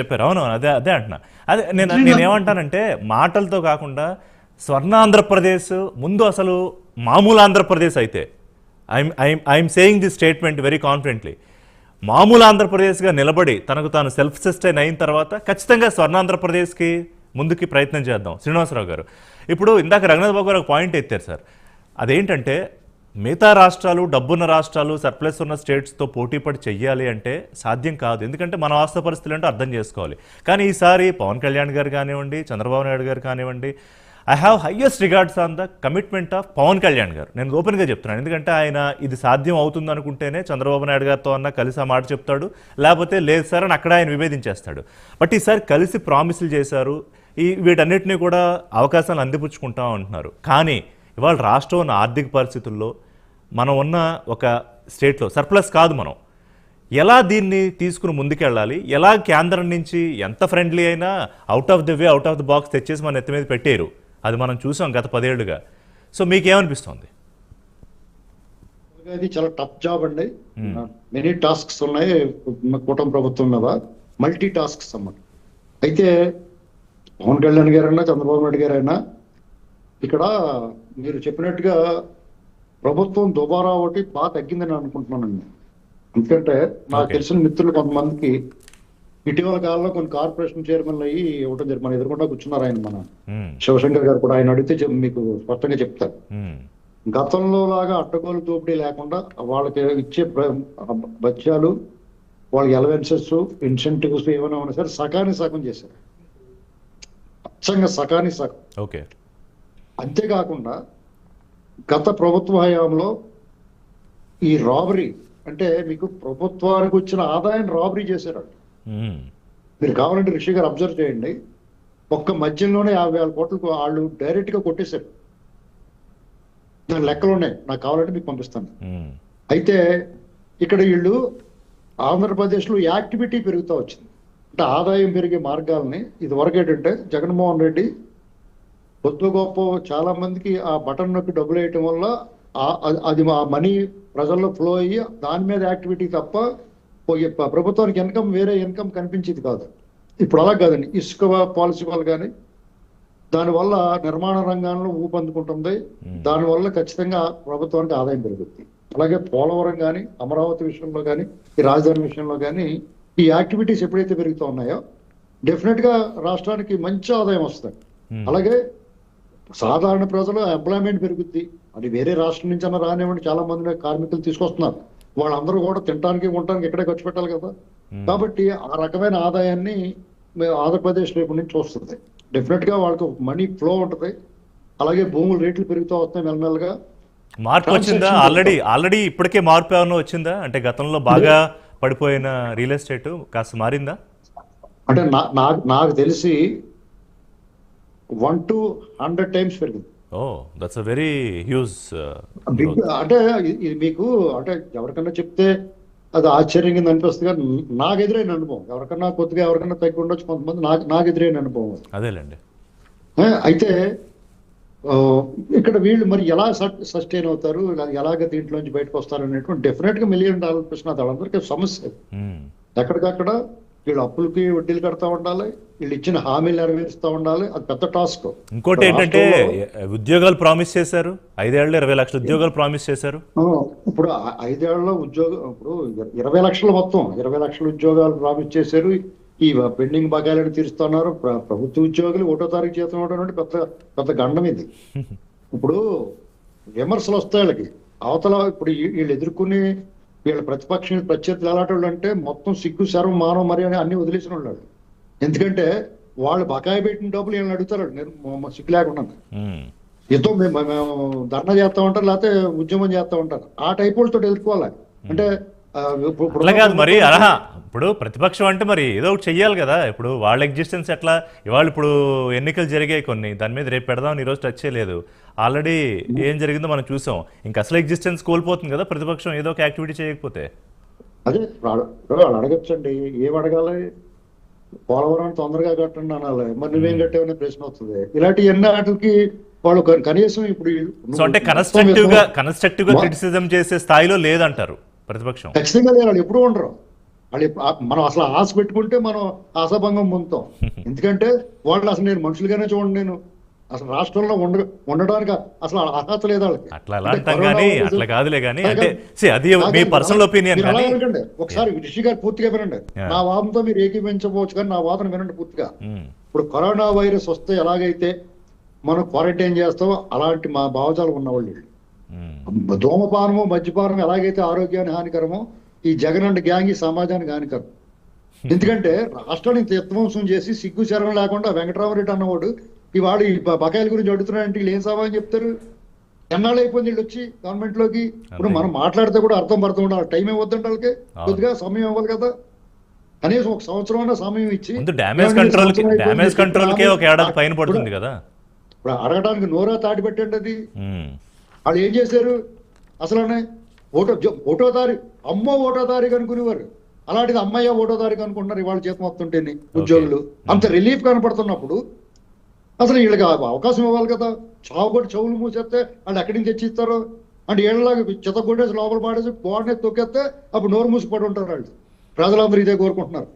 చెప్పారు. అవునవును, అదే అదే అంటున్నా. అదే నేనేమంటానంటే మాటలతో కాకుండా స్వర్ణ ఆంధ్రప్రదేశ్ ముందు అసలు మామూలు ఆంధ్రప్రదేశ్ అయితే I'm saying this statement very confidently. మామూలు ఆంధ్రప్రదేశ్గా నిలబడి తనకు తాను సెల్ఫ్ సస్టైన్ అయిన తర్వాత ఖచ్చితంగా స్వర్ణాంధ్రప్రదేశ్కి ముందుకి ప్రయత్నం చేద్దాం. శ్రీనివాసరావు గారు, ఇప్పుడు ఇందాక రఘునాథ్ బాబు గారు ఒక పాయింట్ ఎత్తారు సార్. అదేంటంటే మిగతా రాష్ట్రాలు, డబ్బున్న రాష్ట్రాలు, సర్ప్లస్ ఉన్న స్టేట్స్తో పోటీపడి చెయ్యాలి అంటే సాధ్యం కాదు. ఎందుకంటే మన వాస్తవ పరిస్థితులు అంటే అర్థం చేసుకోవాలి. కానీ ఈసారి పవన్ కళ్యాణ్ గారు కానివ్వండి, చంద్రబాబు నాయుడు గారు కానివ్వండి, I have highest regards on the commitment of Pavan Kalyan garu. నేను ఓపెన్గా చెప్తున్నాను. ఎందుకంటే ఆయన ఇది సాధ్యం అవుతుంది అనుకుంటేనే చంద్రబాబు నాయుడు గారితో అన్న కలిసి ఆ మాట చెప్తాడు, లేకపోతే లేదు సార్ అని అక్కడ ఆయన విభేదించేస్తాడు. బట్ ఈసారి కలిసి ప్రామిసులు చేశారు. వీటన్నిటినీ కూడా అవకాశాలు అందిపుచ్చుకుంటాం అంటున్నారు. కానీ ఇవాళ రాష్ట్రం ఉన్న ఆర్థిక పరిస్థితుల్లో మనం ఉన్న ఒక స్టేట్లో సర్ప్లస్ కాదు. మనం ఎలా దీన్ని తీసుకుని ముందుకెళ్ళాలి, ఎలా కేంద్రం నుంచి ఎంత ఫ్రెండ్లీ అయినా out of the way, out of the box తెచ్చేసి మన ఎత్తి మీద పెట్టారు. అది మనం చూసాం గత 10 ఏళ్లుగా. సో మీకేమనిపిస్తుంది? ఇది చాలా టఫ్ జాబ్ అండి. మెనీ టాస్క్స్ ఉన్నాయి కూటమి ప్రభుత్వం మీద, మల్టీ టాస్క్స్ అన్నమాట. అయితే పవన్ కళ్యాణ్ గారైనా చంద్రబాబు నాయుడు గారైనా ఇక్కడ మీరు చెప్పినట్టుగా ప్రభుత్వం దుబారా ఒకటి బాగా తగ్గిందని అనుకుంటున్నానండి. ఎందుకంటే నాకు తెలిసిన మిత్రులు కొంతమందికి ఇటీవల కాలంలో కొన్ని కార్పొరేషన్ చైర్మన్లు అయ్యి ఇవ్వడం జరిగింది. మన ఎదురుకుండా కూర్చున్నారు ఆయన, మన శివశంకర్ గారు కూడా. ఆయన అడిగితే మీకు స్పష్టంగా చెప్తారు. గతంలో లాగా అడ్డగోలు దోపిడీ లేకుండా వాళ్ళకి ఇచ్చే బత్యాలు, వాళ్ళకి అలవెన్సెస్, ఇన్సెంటివ్స్ ఏమైనా ఉన్నా సరే సకాని సగం చేశారు. అచ్చంగా సకాని సగం. ఓకే. అంతేకాకుండా గత ప్రభుత్వ హయాంలో ఈ రాబరీ అంటే మీకు ప్రభుత్వానికి వచ్చిన ఆదాయాన్ని రాబరీ చేశారు. మీరు కావాలంటే రిషి గారు అబ్జర్వ్ చేయండి. ఒక్క మధ్యంలోనే 50,000 కోట్లు వాళ్ళు డైరెక్ట్ గా కొట్టేశారు. దాని లెక్కలు ఉన్నాయి, నాకు కావాలంటే మీకు పంపిస్తాను. అయితే ఇక్కడ వీళ్ళు ఆంధ్రప్రదేశ్లో యాక్టివిటీ పెరుగుతూ వచ్చింది. అంటే ఆదాయం పెరిగే మార్గాలని ఇది వరకు ఏంటంటే జగన్మోహన్ రెడ్డి కొద్ది గొప్ప చాలా మందికి ఆ బటన్ నొక్కి డబ్బులు వేయటం వల్ల అది ఆ మనీ ప్రజల్లో ఫ్లో అయ్యి దాని మీద యాక్టివిటీ తప్ప ప్రభుత్వానికి ఇన్కమ్, వేరే ఇన్కమ్ కనిపించేది కాదు. ఇప్పుడు అలా కాదండి. ఇసుక పాలసీ వల్ల కానీ దానివల్ల నిర్మాణ రంగంలో ఊపందుకుంటుంది. దానివల్ల ఖచ్చితంగా ప్రభుత్వానికి ఆదాయం పెరుగుతుంది. అలాగే పోలవరం కానీ, అమరావతి విషయంలో కానీ, ఈ రాజధాని విషయంలో కానీ ఈ యాక్టివిటీస్ ఎప్పుడైతే పెరుగుతూ ఉన్నాయో డెఫినెట్ గా రాష్ట్రానికి మంచి ఆదాయం వస్తుంది. అలాగే సాధారణ ప్రజలు ఎంప్లాయ్మెంట్ పెరుగుద్ది. అది వేరే రాష్ట్రం నుంచి అన్న రానివ్వండి, చాలా మంది కార్మికులు తీసుకొస్తున్నారు. వాళ్ళందరూ కూడా తినడానికి, ఉండటానికి ఎక్కడే ఖర్చు పెట్టాలి కదా. కాబట్టి ఆ రకమైన ఆదాయాన్ని ఆంధ్రప్రదేశ్ రేపు నుంచి వస్తుంది. డెఫినెట్ గా వాళ్ళకి మనీ ఫ్లో ఉంటుంది. అలాగే భూముల రేట్లు పెరుగుతూ వస్తాయి మెల్లమెల్లగా. మార్పు వచ్చిందా? ఆల్రెడీ ఇప్పటికే మార్పు ఏమన్నా వచ్చిందా? అంటే గతంలో బాగా పడిపోయిన రియల్ ఎస్టేట్ కాస్త మారిందా? అంటే నాకు తెలిసి 1 to 100 times పెరిగింది. That's a very huge. అంటే మీకు అంటే ఎవరికన్నా చెప్తే అది ఆశ్చర్యం కింద అనిపిస్తుంది, కానీ నాకు ఎదురైన అనుభవం. ఎవరికన్నా కొద్దిగా ఎవరికన్నా తగ్గి ఉండొచ్చు, కొంతమంది నాకు ఎదురైన అనుభవం అదేలేండి. అయితే ఇక్కడ వీళ్ళు మరి ఎలా సస్టైన్ అవుతారు, ఎలాగ దీంట్లోంచి బయటకు వస్తారు అనేటువంటి డెఫినెట్ గా $1 million ప్రశ్న. వాళ్ళందరికీ సమస్య. ఎక్కడికక్కడ వీళ్ళు అప్పులకి వడ్డీలు కడతా ఉండాలి, వీళ్ళు ఇచ్చిన హామీలు నెరవేరుస్తూ ఉండాలి. అది పెద్ద టాస్క్. ఇంకోటి ఏంటంటే ఉద్యోగాలు ప్రామిస్ చేశారు. 5 ఏళ్ళు 20 లక్షల ఉద్యోగాలు ప్రామిస్ చేశారు. ఇప్పుడు 5 ఏళ్లలో ఇప్పుడు 20 లక్షలు, మొత్తం 20 లక్షల ఉద్యోగాలు ప్రామిస్ చేశారు. ఈ పెండింగ్ బకాయిలను తీరుస్తున్నారు. ప్రభుత్వ ఉద్యోగులు 1వ తారీఖు జీతం ఇవ్వడం అంటే పెద్ద పెద్ద గండం ఇది. ఇప్పుడు విమర్శలు వస్తాయి వాళ్ళకి అవతల. ఇప్పుడు వీళ్ళు ఎదుర్కొని వీళ్ళ ప్రత్యర్థులు ఎలాంటి వాళ్ళు అంటే మొత్తం సిగ్గు, శరం, మానవ మర్యాద అన్ని వదిలేసిన వాళ్ళు. ఎందుకంటే వాళ్ళు బకాయి పెట్టిన డబ్బులు వీళ్ళని అడుగుతారు సిగ్గు లేకుండా. యుద్ధం మేము ధర్నా చేస్తా ఉంటారు, లేకపోతే ఉద్యమం చేస్తా ఉంటారు. ఆ టైప్ వాళ్ళతో ఎదుర్కోవాలి. అంటే మరి ఇప్పుడు ప్రతిపక్షం అంటే మరి ఏదో ఒకటి చెయ్యాలి కదా. ఇప్పుడు వాళ్ళ ఎగ్జిస్టెన్స్ ఎట్లా? ఇవాళ ఇప్పుడు ఎన్నికలు జరిగాయి కొన్ని, దాని మీద రేపు పెడదామని ఈరోజు టచ్ చేయలేదు. ఆల్రెడీ ఏం జరిగిందో మనం చూసాం. ఇంకా అసలు ఎగ్జిస్టెన్స్ కోల్పోతుంది కదా ప్రతిపక్షం ఏదో ఒక యాక్టివిటీ చేయకపోతే. అదే వాళ్ళు అడగచ్చండి. ఏం అడగాలి? పోలవరం తొందరగా కట్టండి అనాలి. మరి నువ్వేం కట్టేవనే ప్రశ్న వస్తుంది. ఇలాంటి ఎన్ని వాటికి వాళ్ళు కనీసం ఇప్పుడు అంటే కన్స్ట్రక్టివ్ గా క్రిటిసిజం చేసే స్థాయిలో లేదంటారు ప్రతిపక్షం. ఖచ్చితంగా లేదు, ఎప్పుడు ఉండరు. వాళ్ళు మనం అసలు ఆశ పెట్టుకుంటే మనం ఆశాభంగం పొందుతాం. ఎందుకంటే వాళ్ళు అసలు నేను మనుషులుగానే చూడండి, నేను అసలు రాష్ట్రంలో ఉండడానికి అసలు అర్హత లేదు వాళ్ళకి. అట్లా ఎలా అంటాం కానీ అట్లా కాదులే కానీ అంటే అది మీ పర్సనల్ ఒపీనియన్ మీరు అలా కానీ అనకండి. ఒకసారి రిషి గారు పూర్తిగా వినండి. నా వాదనతో మీరు ఏకీపించవచ్చు, కానీ నా వాదన వినండి పూర్తిగా. ఇప్పుడు కరోనా వైరస్ వస్తే ఎలాగైతే మనం క్వారంటైన్ చేస్తామో అలాంటి మా భావజాలం ఉన్నవాళ్ళు వీళ్ళు. ధూమపానము మద్యపానం ఎలాగైతే ఆరోగ్యానికి హానికరమో ఈ జగన్ అండ్ గ్యాంగ్ ఈ సమాజానికి హానికరం. ఎందుకంటే రాష్ట్రాన్ని విధ్వంసం చేసి సిగ్గు శరం లేకుండా వెంకటరామరెడ్డి అన్నవాడు ఇవాళ ఈ బకాయిల గురించి అడుగుతున్నాడంటే వీళ్ళు ఏం సమాధానం చెప్తారు? ఎన్నాళ్ళు అయిపోయింది వీళ్ళు వచ్చి గవర్నమెంట్ లోకి. ఇప్పుడు మనం మాట్లాడితే కూడా అర్థం పడుతూ ఉండాలి. టైం ఇవ్వద్దంటే వాళ్ళకి కొద్దిగా సమయం ఇవ్వాలి కదా. కనీసం ఒక సంవత్సరం సమయం ఇచ్చి డ్యామేజ్ కంట్రోల్కే ఒక ఏడాది పైన పడుతుంది కదా. ఇప్పుడు అడగడానికి నోరా తాటి పెట్టండి. అది వాళ్ళు ఏం చేశారు అసలనే ఓటో తారీఖు అమ్మో ఓటో తారీఖు అనుకునేవారు. అలాంటిది అమ్మయ్య ఓటో తారీఖు అనుకుంటున్నారు ఇవాళ జీతం వస్తుంటేనే ఉద్యోగులు. అంత రిలీఫ్ కనపడుతున్నప్పుడు అసలు వీళ్ళకి అవకాశం ఇవ్వాలి కదా. చావుగొట్టి చెవులు మూసేస్తే వాళ్ళు ఎక్కడి నుంచి తెచ్చిస్తారో అంటే ఏళ్ళలాగా చితగొట్టేసి లోపల పాడేసి బోర్డునే తొక్కేస్తే అప్పుడు నోరు మూసిపడి ఉంటారు వాళ్ళు. ప్రజలందరూ ఇదే కోరుకుంటున్నారు.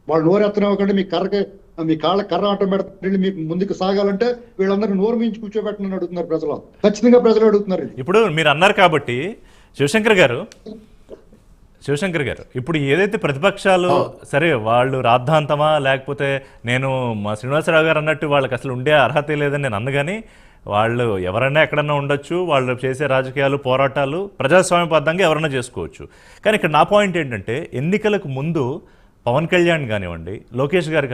వాళ్ళు నోరు ఎత్తనివ్వకండి, మీ కర్రకి మీ కాళ్ళకి కర్ర ఆటం పెడతాండి, మీకు ముందుకు సాగాలంటే వీళ్ళందరూ నోరు మించి కూర్చోబెట్టనని అడుగుతున్నారు ప్రజలు. ఖచ్చితంగా ప్రజలు అడుగుతున్నారు. ఇప్పుడు మీరు అన్నారు కాబట్టి శివశంకర్ గారు ఇప్పుడు ఏదైతే ప్రతిపక్షాలు సరే వాళ్ళు రాద్ధాంతమా లేకపోతే నేను మా శ్రీనివాసరావు గారు అన్నట్టు వాళ్ళకి అసలు ఉండే అర్హత లేదని నేను అన్నగాని వాళ్ళు ఎవరైనా ఎక్కడన్నా ఉండొచ్చు, వాళ్ళు చేసే రాజకీయాలు పోరాటాలు ప్రజాస్వామ్యబద్ధంగా ఎవరైనా చేసుకోవచ్చు. కానీ ఇక్కడ నా పాయింట్ ఏంటంటే ఎన్నికలకు ముందు పవన్ కళ్యాణ్ కానివ్వండి, లోకేష్ గారు